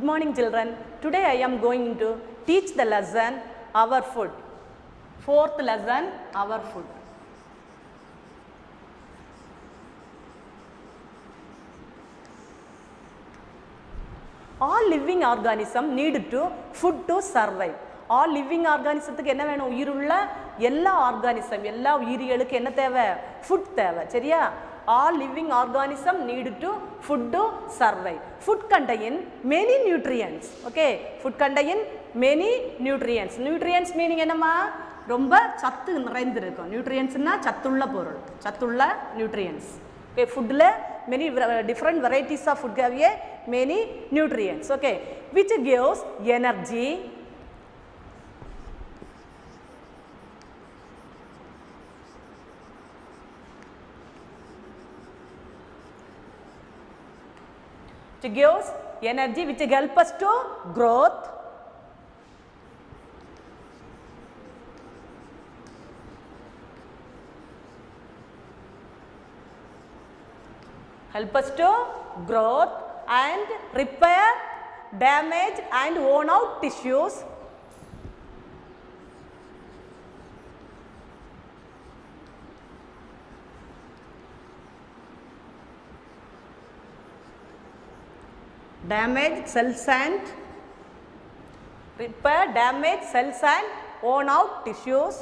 morning children. Today I am going to teach the lesson our food. Fourth lesson our food. All living organisms need to food to survive. All living organismத்துக்கு என்ன வேணும்? உயிருள்ள எல்லா organism எல்லா உயிரிகளுக்கு என்ன தேவை? Food தேவை. சரியா? All living organisms need to food to survive. Food contain many nutrients. Okay, food contain many nutrients. Nutrients meaning என்னமா? ரொம்ப சத்து நிறைந்திருக்கும். Nutrientsனா சத்துள்ள பொருள். சத்துள்ள nutrients. Okay, foodல many different varieties of food have many nutrients. Okay, which gives energy, which gives energy, which help us to growth, help us to growth and repair damaged and worn out tissues, damaged cells and repair damaged cells and worn out tissues,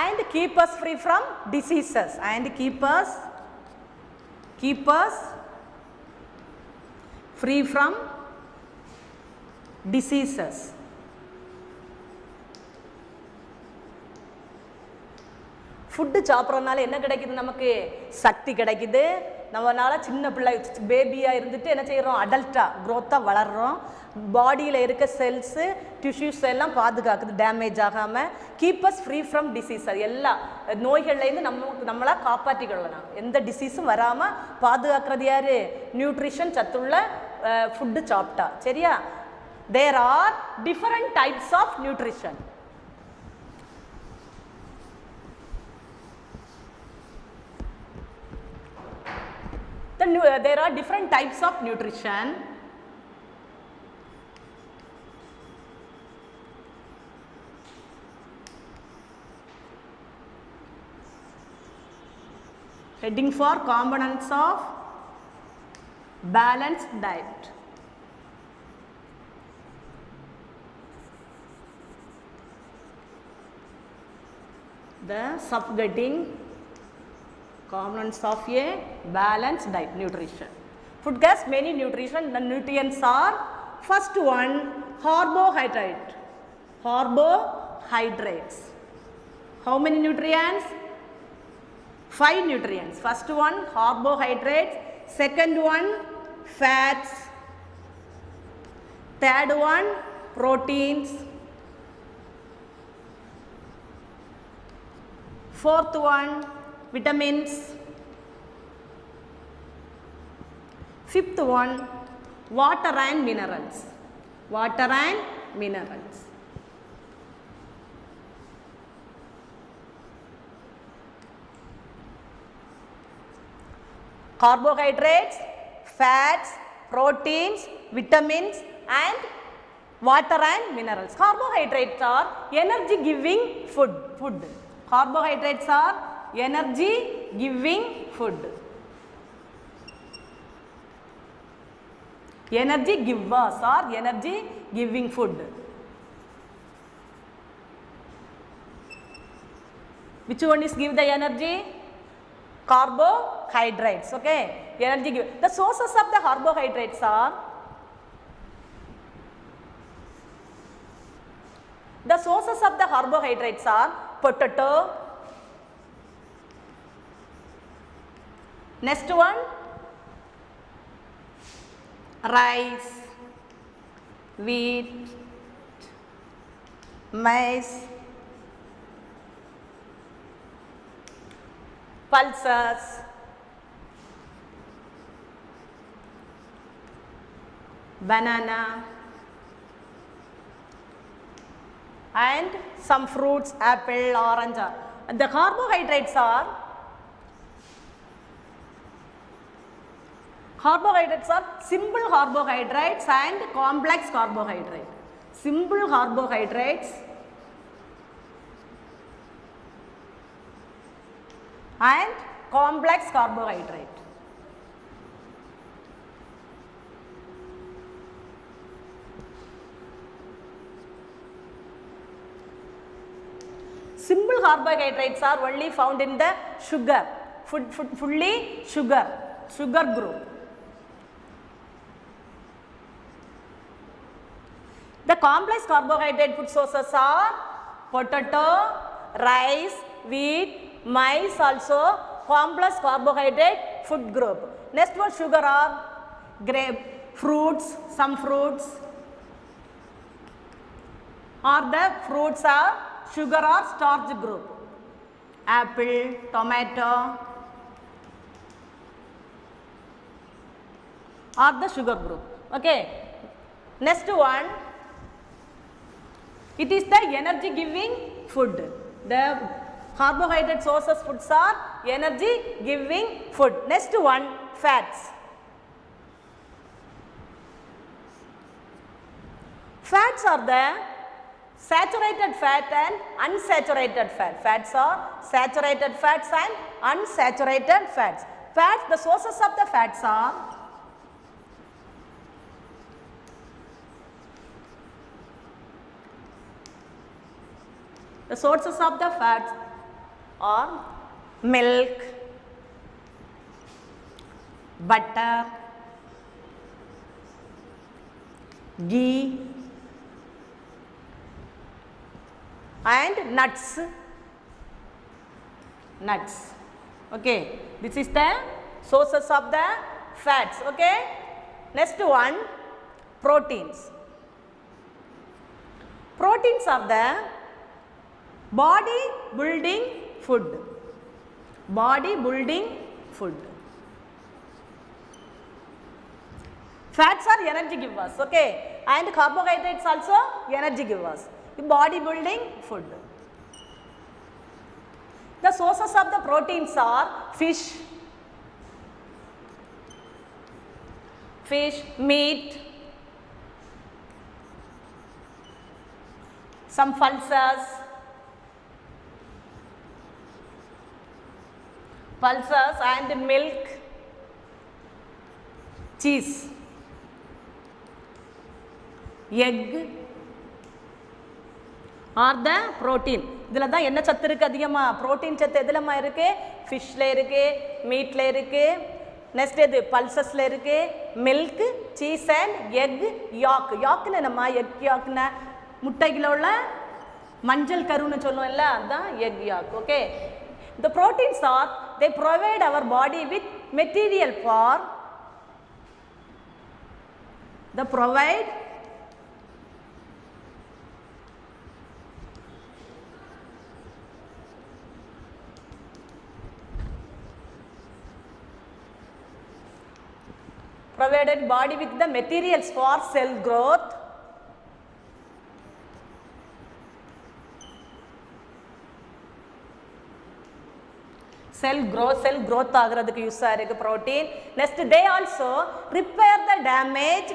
and keep us free from diseases, and keep us free from diseases. Food சாப்பிட்றதுனால என்ன கிடைக்குது? நமக்கு சக்தி கிடைக்குது. நம்மளால சின்ன பிள்ளை பேபியாக இருந்துட்டு என்ன செய்கிறோம்? அடல்ட்டாக க்ரோத்தாக வளர்கிறோம். பாடியில் இருக்க செல்ஸு டிஷ்யூஸ் எல்லாம் பாதுகாக்குது டேமேஜ் ஆகாமல். Keep as free from disease. எல்லா நோய்கள்லேருந்து நம்மளாக காப்பாற்றிக்கொள்ளலாம். எந்த டிசீஸும் வராமல் பாதுகாக்கிறது யார்? நியூட்ரிஷன் சத்துள்ள ஃபுட்டு சாப்பிட்டா. சரியா? There are different types of nutrition. There are different types of nutrition. Heading for components of balanced diet. The subheading components of a balanced diet nutrition. Food has many nutrition. The nutrients are, first one, carbohydrate. Carbohydrates. How many nutrients? 5 nutrients. First one, carbohydrates. Second one, fats. Third one, proteins. Fourth one, vitamins. Fifth one, water and minerals. Water and minerals. Carbohydrates, fats, proteins, vitamins and water and minerals. Carbohydrates are energy giving food. Carbohydrates are energy giving food. Energy givers or energy giving food. Which one is give the energy? Carbohydrates. Okay, energy give. The sources of the carbohydrates are, potato. Next one, rice, wheat, maize, pulses, banana, and some fruits, apple, orange. The carbohydrates are simple carbohydrates and complex carbohydrates. Simple carbohydrates and complex carbohydrate. Simple carbohydrates are only found in the sugar, fully sugar group. The complex carbohydrate food sources are potato, rice, wheat, maize also complex carbohydrate food group. Next one sugar are grape, fruits, some fruits or the fruits are sugar or starch group. Apple, tomato are the sugar group. Okay. Next one, it is the energy giving food. The carbohydrate sources foods are energy giving food. Next one, fats. Fats are the saturated fat and unsaturated fat. Fats are saturated fats and unsaturated fats. Fats, the sources of the fats are milk, butter, ghee and nuts. Okay, this is the sources of the fats. Okay, next one, proteins. Proteins are the body building food. Fats are energy givers, okay, and carbohydrates also energy givers. Body building food. The sources of the proteins are fish, meat, some pulses and milk, cheese, egg are the protein. இதில தான் என்ன சத்து இருக்கு அதிகமா? Protein சத்து எதுலமா இருக்கு? ஃபிஷ்ல இருக்கு, மீட்ல இருக்கு, நெக்ஸ்ட் இது பல்சஸ்ல இருக்கு, மில்க், சீஸ் அண்ட் எக் யாக். யாக்னா என்னமா? எக் யாக்னா முட்டையில உள்ள மஞ்சள் கருன்னு சொல்லுவோம்ல, அதுதான் egg yak. Okay, the proteins are, they provide our body with material for provided body with the materials for cell growth, cell growth ஆகிறதுக்கு யூஸ் ஆயிருக்கு protein. Next, they also repair the damage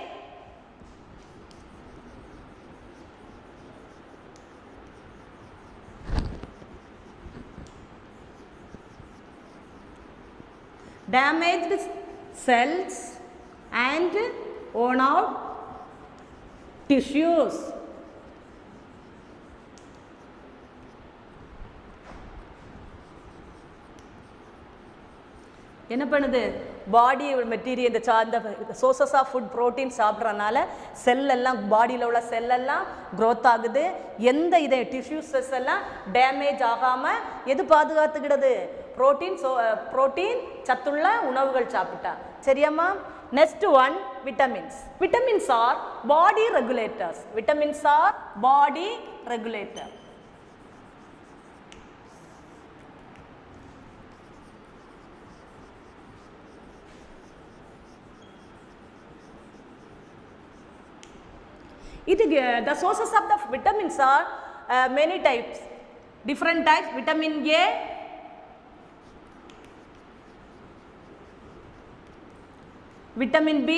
damaged cells and worn out tissues. என்ன பண்ணுது? பாடி material இந்த sources of food protein சாப்பிட்றதுனால செல் எல்லாம் பாடியில் உள்ள செல் எல்லாம் க்ரோத் ஆகுது. எந்த இதை டிஷ்யூஸஸ் எல்லாம் டேமேஜ் ஆகாமல் எது பாதுகாத்துக்கிடுது? புரோட்டீன் சத்துள்ள உணவுகள் சாப்பிட்டா. சரியாம்மா? Next one, vitamins. Vitamins are body regulators. The sources of the vitamins are many types, different types. Vitamin A, vitamin B,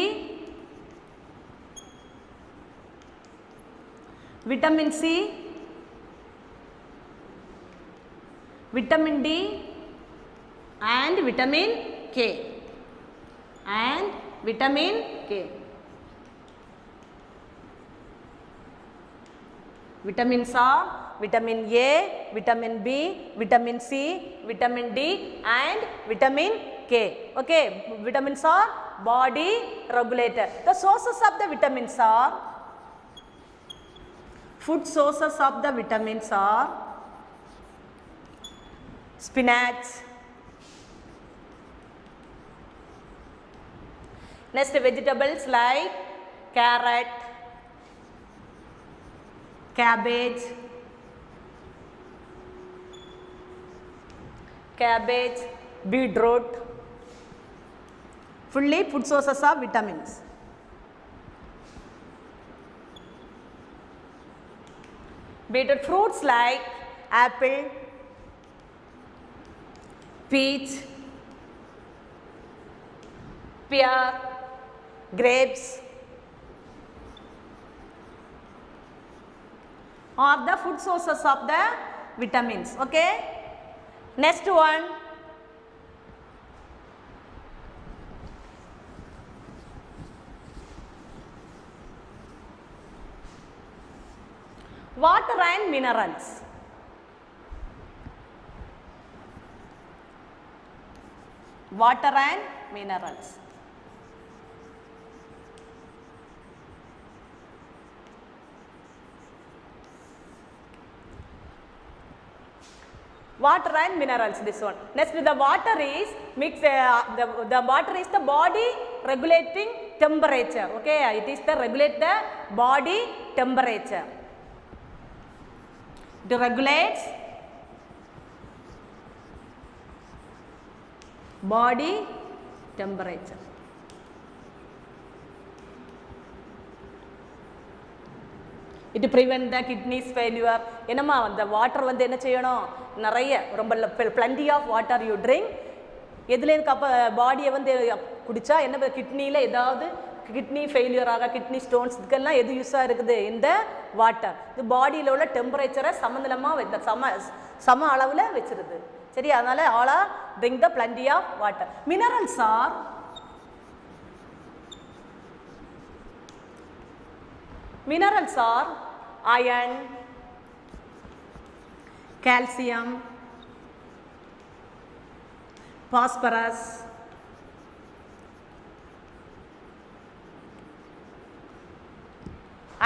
vitamin C, vitamin D and vitamin K and vitamin K. Vitamins are vitamin A, vitamin B, vitamin C, vitamin D and vitamin K. Okay, vitamins are body regulator. The sources of the vitamins are, food sources of the vitamins are spinach. Next, vegetables like carrot, cabbage, beetroot, fully food sources of vitamins. Beetroot. Fruits like apple, peach, pear, grapes are the food sources of the vitamins. Okay. Next one, water and minerals. Water and minerals. Water and minerals, this one. Next, the water is mix. The water is the body regulating temperature. Okay, it is the regulate the body temperature. It regulates body temperature. It prevent the kidneys failure. என்னமா அந்த water வந்து என்ன செய்யணும், நிறைய ரொம்ப plenty of water you drink. எதுலேருந்து அப்போ பாடியை வந்து குடித்தா என்ன கிட்னியில் ஏதாவது கிட்னி ஃபெயிலியர் ஆக கிட்னி ஸ்டோன்ஸ் இதுக்கெல்லாம் எது யூஸாக இருக்குது, இந்த வாட்டர். இது பாடியில் உள்ள டெம்பரேச்சரை சமநிலமாக சம அளவில் வச்சிருது. சரி, அதனால் ஆலா drink the plenty of water. Minerals are iron, calcium, phosphorus,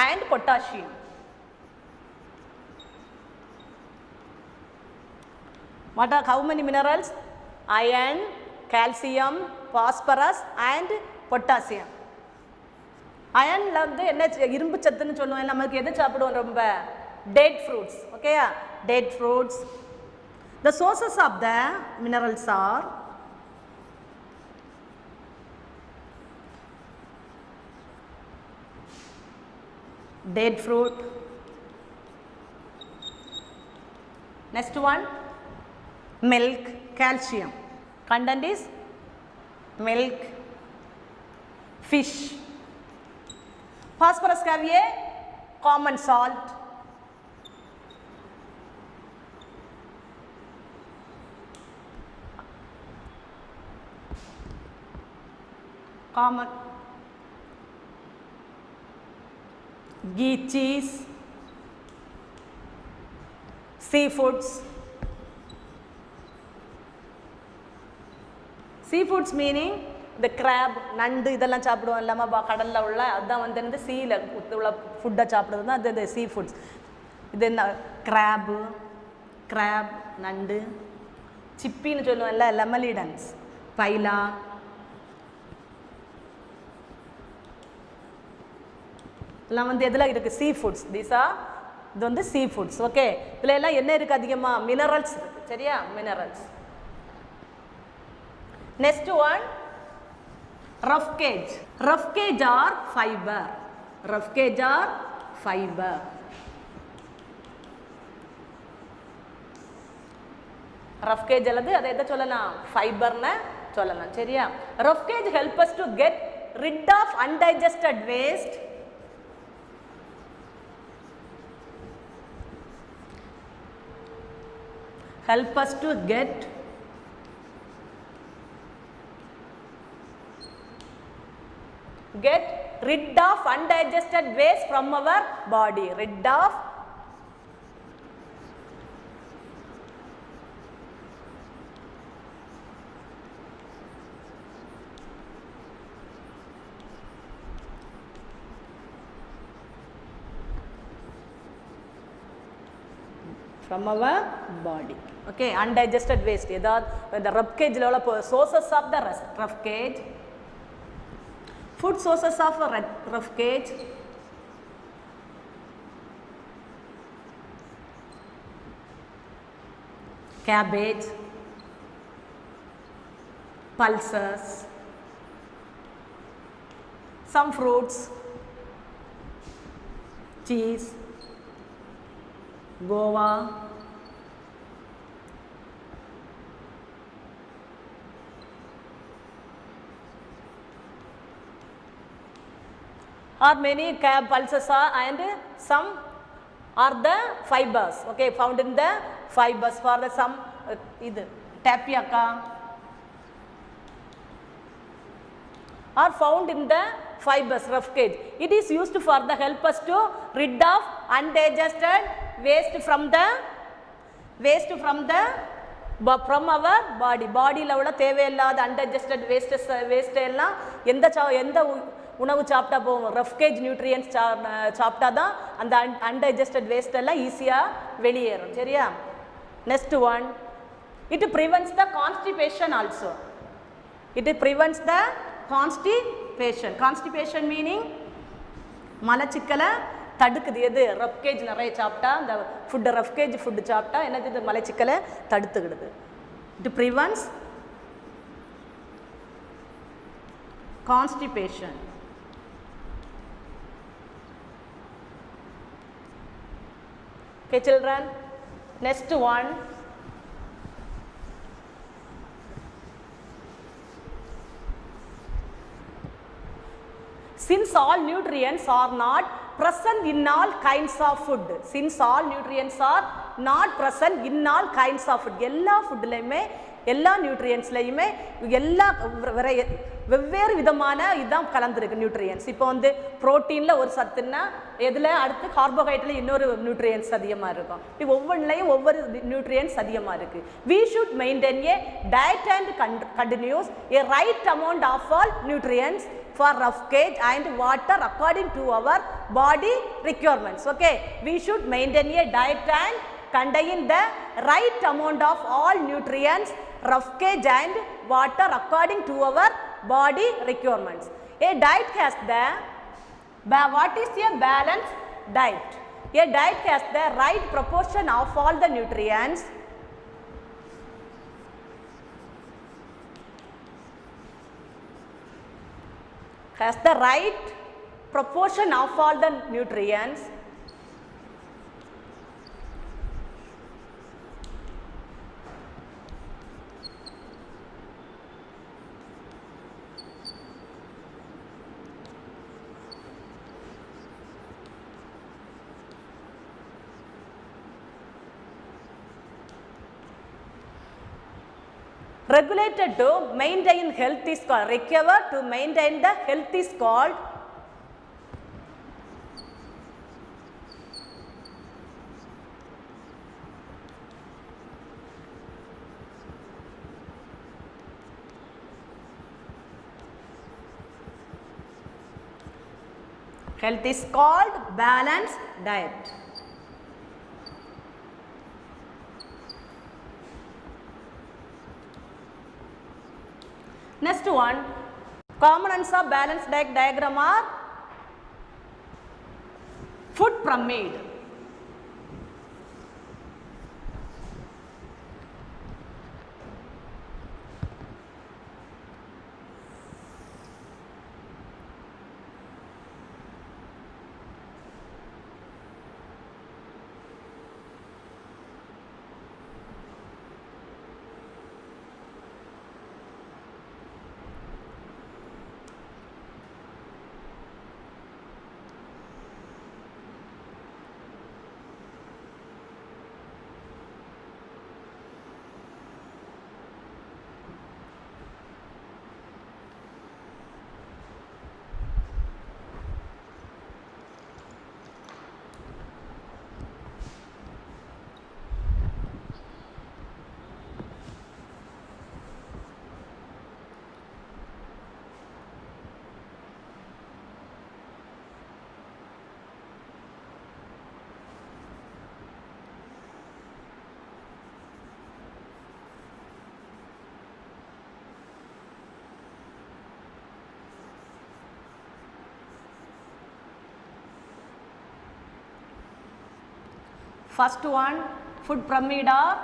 and potassium. What are how many minerals? Iron, calcium, phosphorus and potassium. அயன்ல வந்து என்ன இரும்பு சத்துன்னு சொல்லுவோம். நமக்கு எது சாப்பிடுவோம் ரொம்ப? Date fruits. ஓகேயா, date fruits. The sources of the minerals are date fruit. Next one, milk, calcium. Content is milk, fish. Phosphorus have a common salt. Common ghee, cheese, seafoods. Seafoods meaning the crab, நண்டு இதெல்லாம் சாப்பிடுவோம் இல்லாமல் கடலில் உள்ள அதுதான் வந்து சீல உள்ள ஃபுட்டை சாப்பிடுறது தான் அது சீ ஃபுட்ஸ். இது என்ன கிராப், நண்டு, சிப்பின்னு சொல்லுவோம்ல லெமலிடன்ஸ், பைலா, இதெல்லாம் வந்து எதில் இருக்குது? Sea foods. இது வந்து சீ ஃபுட்ஸ். ஓகே, இதில் எல்லாம் என்ன இருக்குது? அதிகமாக மினரல்ஸ் இருக்குது. சரியா, minerals. Next one, rough cage. Rough cage are fiber. Rough cage are fiber. Rough cage alladu adha edha sollana fiber na sollana seriya. Rough cage help us to get rid of undigested waste, help us to get rid of undigested waste from our body. Rid of from our body. Okay, undigested waste. The rough cage sources of the rough cage. Food sources of a rough cage. Cabbage, pulses, some fruits, cheese, guava, or many pulses are, and some are the fibers, okay, found in the fibers. For the some tapioca are found in the fibers, rough cage. It is used for the help us to rid of undigested waste from our body la ulla thevayillada undigested waste ella endha உணவு சாப்பிட்டா போகும். Rough gauge nutrients சாப்பிட்டா தான் அந்த undigested waste எல்லாம் ஈஸியாக வெளியேறும். சரியா? Next one, it prevents the constipation also. It prevents the constipation. Constipation meaning மலச்சிக்கலை தடுக்குது. எது? ரஃப் கேஜ் நிறைய சாப்பிட்டா, இந்த ஃபுட்டு ரஃப் கேஜ் ஃபுட்டு சாப்பிட்டா என்னது? மலச்சிக்கலை தடுத்துக்கிடுது. It prevents constipation. Okay children, next one, since all nutrients are not present in all kinds of food, since all nutrients are not present in all kinds of food, எல்லா ஃபுட்லையுமே எல்லா நியூட்ரியன்ஸ்லையுமே எல்லா வெவ்வேறு விதமான இதுதான் கலந்துருக்கு நியூட்ரியன்ஸ். இப்போ வந்து ப்ரோட்டீனில் ஒரு சத்துன்னா எதில், அடுத்து கார்போஹைட்ரேட்டில் இன்னொரு நியூட்ரியன்ஸ் அதிகமாக இருக்கும். இப்போ ஒவ்வொன்றிலையும் ஒவ்வொரு நியூட்ரியன்ஸ் அதிகமாக இருக்குது. We should maintain a diet and continues a right amount of all nutrients for rough cage and water according to our body requirements. Okay, we should maintain a diet and contain the right amount of all nutrients, rough cage and water according to our body requirements. A diet has the, what is a balanced diet? A diet has the right proportion of all the nutrients, has the right proportion of all the nutrients, regulated to maintain health is called, recover to maintain the health is called balanced diet. Next one, components of balanced diet diagram are food pyramid. First one, food pyramid or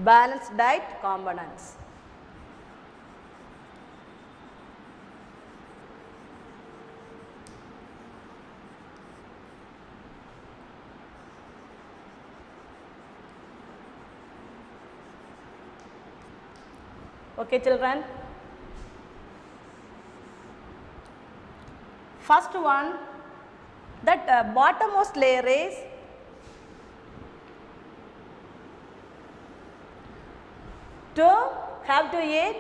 balanced diet components. Okay, children. First one, that bottommost layer is to have to eat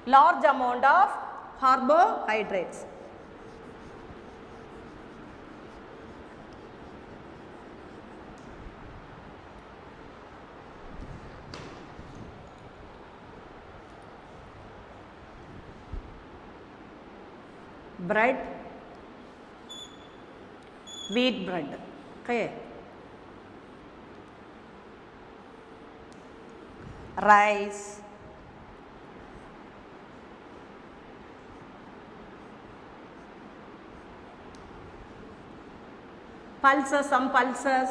large amount of carbohydrates. Bread, wheat bread, okay. Rice, pulses, some pulses,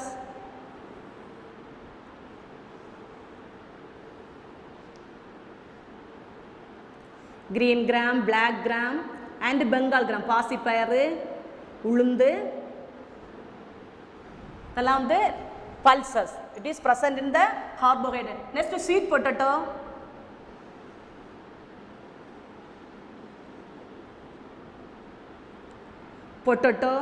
green gram, black gram and Bengal gram, பாசிப்பயறு, உளுந்து, இதெல்லாம் வந்து pulses. It is present in the carbohydrate. Next, sweet potato, potato,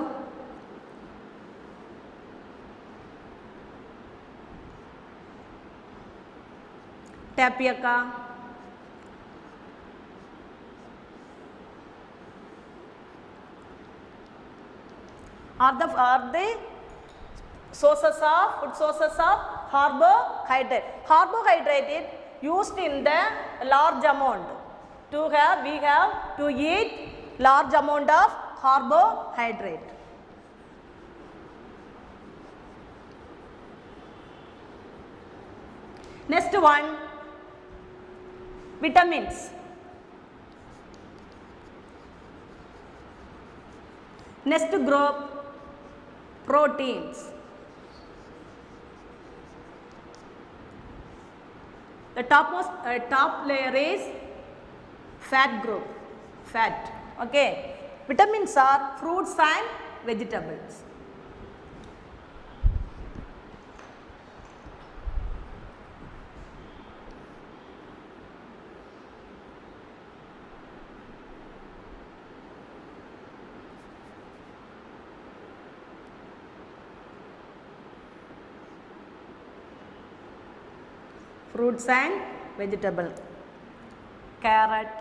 tapioca, are the sources of food sources of carbohydrate. Carbohydrate is used in the large amount. We have to eat large amount of carbohydrate. Next one, vitamins. Next group, proteins. The top layer is fat group, fat. Okay. Vitamins are fruits and vegetables. Fruits and vegetable, carrot,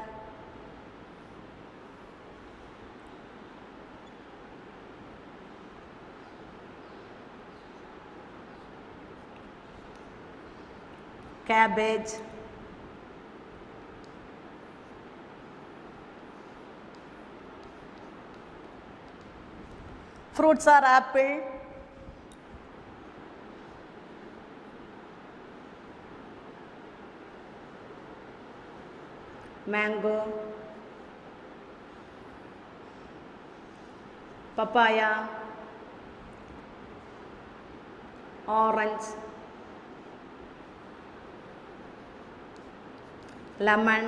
cabbage, fruits are apple, mango, papaya, orange, lemon,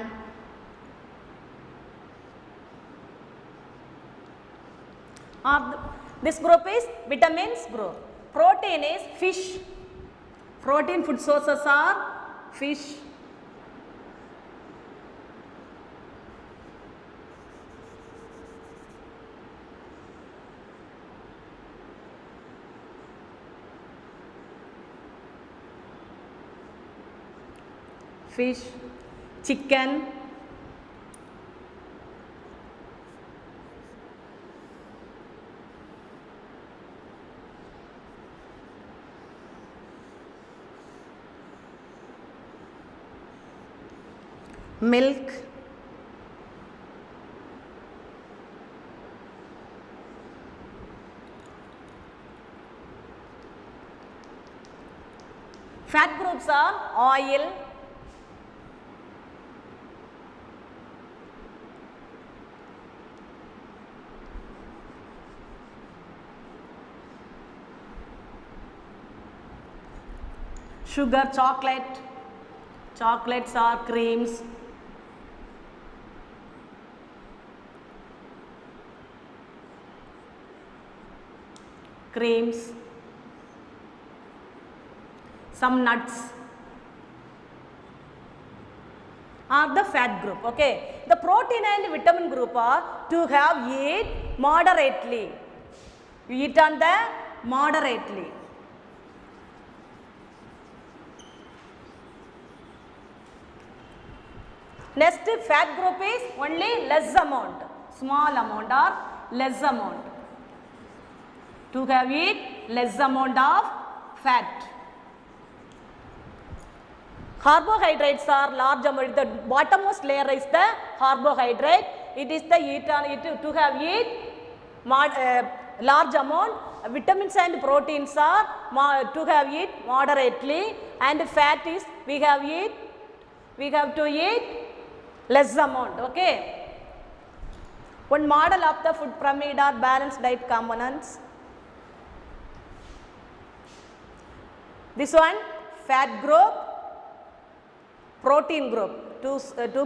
this group is vitamins group. Protein is fish. Protein food sources are fish, chicken, milk, fat groups are oil, sugar, chocolate, chocolates or creams, some nuts are the fat group. Okay, the protein and vitamin group are to have eat moderately. You eat on the moderately. Next fat group is only less amount, small amount or less amount. To have eat less amount of fat. Carbohydrates are large amount. The bottommost layer is the carbohydrate. It is the to have eat large amount. Vitamins and proteins are to have eat moderately, and fat is we have to eat less amount. Okay. One model of the food pyramid or balanced diet components. This one fat group, protein group. Two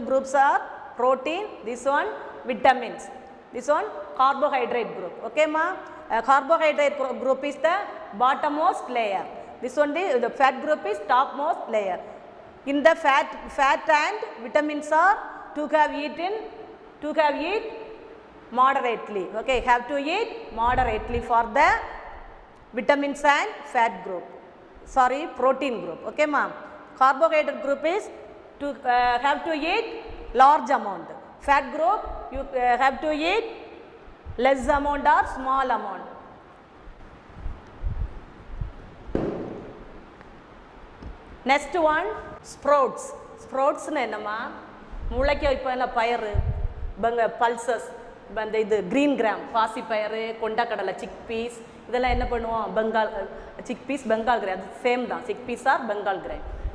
groups are protein. This one vitamins. This one carbohydrate group. Okay, ma. Carbohydrate group is the bottommost layer. This one the fat group is topmost layer. In the fat and vitamins are to have eat moderately. Okay, have to eat moderately for the vitamins and fat group. Sorry, protein group. Okay, ma'am. Carbohydrate group is to have to eat large amount. Fat group you have to eat less amount or small amount. Next one sprouts. Sprouts na enna மூளைக்கு வைப்பாங்க பயறு pulses இந்த இது green gram பாசி பயறு கொண்டக்கடலை chickpeas இதெல்லாம் என்ன பண்ணுவோம் பெங்கால் chickpeas பெங்கால் கிராம் அது சேம் தான் chickpeas ஆர் பெங்கால்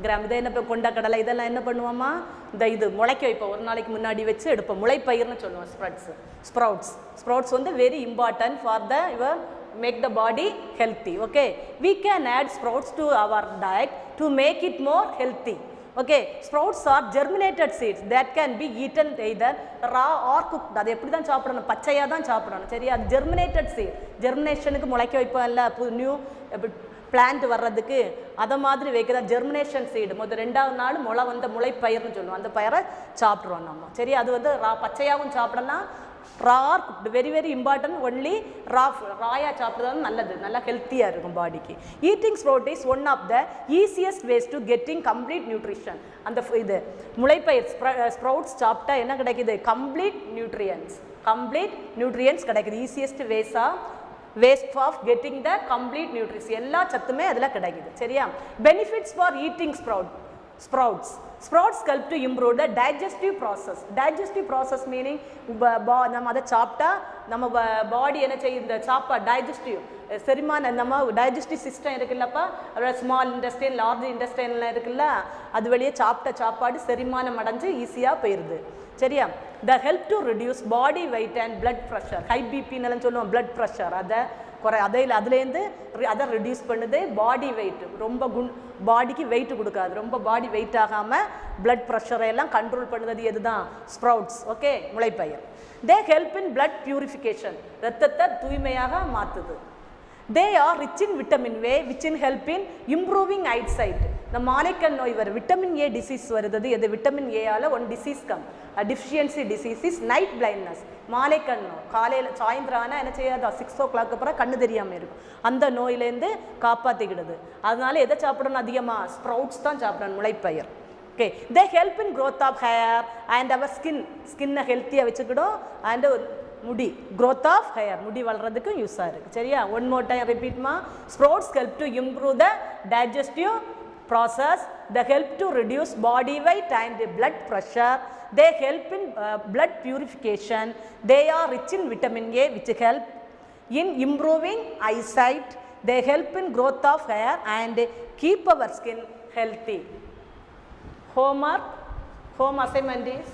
கிராம் இதை என்ன கொண்டக்கடலை இதெல்லாம் என்ன பண்ணுவோமா இந்த இது முளைக்க வைப்போம் ஒரு நாளைக்கு முன்னாடி வச்சு எடுப்போம் முளைப்பயிர்னு சொல்லுவோம் sprouts வந்து very important for the your make the body healthy. Okay, we can add sprouts to our diet to make it more healthy. Okay, sprouts are germinated seeds that can be eaten either raw or cooked. அது எப்படி தான் சாப்பிடணும் பச்சையா தான் சாப்பிடணும் சரியா அது germinated seed germinationக்கு முளைக்க வைப்போம்ல நியூ பிளான்ட் வர்றதுக்கு அத மாதிரி வைக்கிற germination seed முதல் ரெண்டாவது நாள் முளை வந்த முளைப்பயிர்னு சொல்லுவோம் அந்த பயிரை சாப்பிடுறோம் நம்ம சரி அது வந்து பச்சையாவும் சாப்பிடலாம் raw very very important only raw சாப்பிடுறது நல்லது நல்ல ஹெல்த்தியா இருக்கும் பாடிக்கு eating sprout is one of the easiest ways to getting complete nutrition அந்த இது முளைப்பயிர் sprouts சாப்பிட்டா என்ன கிடைக்குது complete nutrients கிடைக்குது easiest ways of getting the complete nutrition எல்லா சத்துமே அதுல கிடைக்குது சரியா benefits for eating sprouts help to improve the digestive process meaning நம்ம அதை சாப்பிட்டா நம்ம பாடி என்ன செய்யும் இந்த சாப்பாடு digestive செரிமான நம்ம digestive system இருக்குல்லப்பா அதோட small intestine large intestine எல்லாம் இருக்குல்ல அது வெளியே சாப்பிட்ட சாப்பாடு செரிமானம் அடைஞ்சு ஈஸியா போயிருது சரியா the help to reduce body weight and blood pressure high bp ன்னு சொல்லுவோம் blood pressure அதுலேருந்து அதை reduce பண்ணுது body weight ரொம்ப பாடிக்கு weight கொடுக்காது ரொம்ப பாடி weight ஆகாம blood pressure எல்லாம் கண்ட்ரோல் பண்ணுது எதுதான் sprouts ஓகே முளைப்பயிர் they help in blood purification இரத்தத்தை தூய்மையாக மாத்துது they are rich in vitamin A which in help in improving eyesight the மாலைக்கண் நோய் வர vitamin A disease வருது இது vitamin A ஆல one disease a deficiency disease is night blindness மாலைக்கண் நோய் காலையில சாயந்திரம் ஆனா என்ன செய்யாது 6 o'clock அப்புறம் கண்ணு தெரியாம இருக்கும் அந்த நோயில இருந்து காப்பாத்திக்கிடுது அதனால எதை சாப்பிடணும் அதிகமா sprouts தான் சாப்பிடணும் முளைப்பயிர் okay they help in growth of hair and our skin healthy வெச்சுக்கிடும் and முடி growth of hair முடி வளர்றதுக்கு யூஸ் ஆகுது சரியா one more time repeat ma sprouts help to improve the digestive process they help to reduce body weight and blood pressure they help in blood purification they are rich in vitamin A which help in improving eyesight they help in growth of hair and keep our skin healthy home assignment is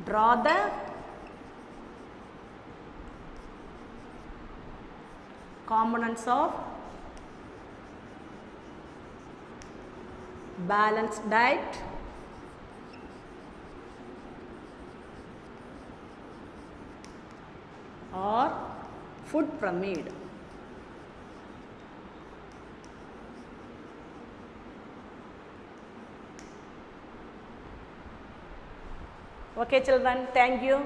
Draw the components of balanced diet or food pyramid. Okay children, thank you.